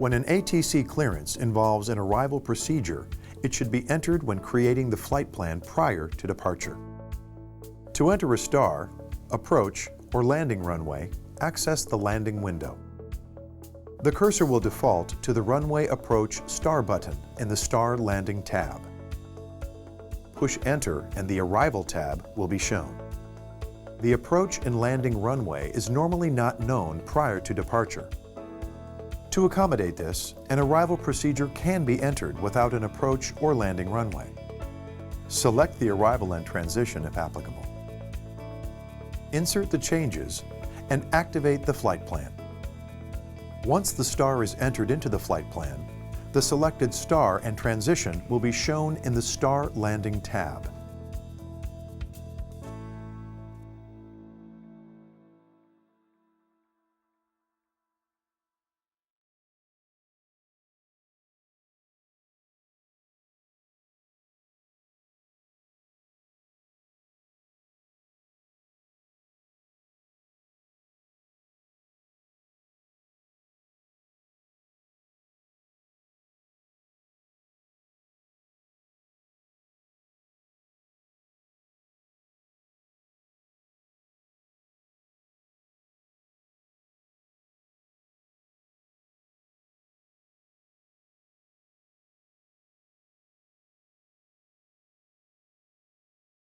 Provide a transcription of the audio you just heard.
When an ATC clearance involves an arrival procedure, it should be entered when creating the flight plan prior to departure. To enter a star, approach, or landing runway, access the landing window. The cursor will default to the Runway Approach Star button in the Star Landing tab. Push Enter and the Arrival tab will be shown. The approach and landing runway is normally not known prior to departure. To accommodate this, an arrival procedure can be entered without an approach or landing runway. Select the arrival and transition if applicable. Insert the changes and activate the flight plan. Once the star is entered into the flight plan, the selected star and transition will be shown in the Star Landing tab.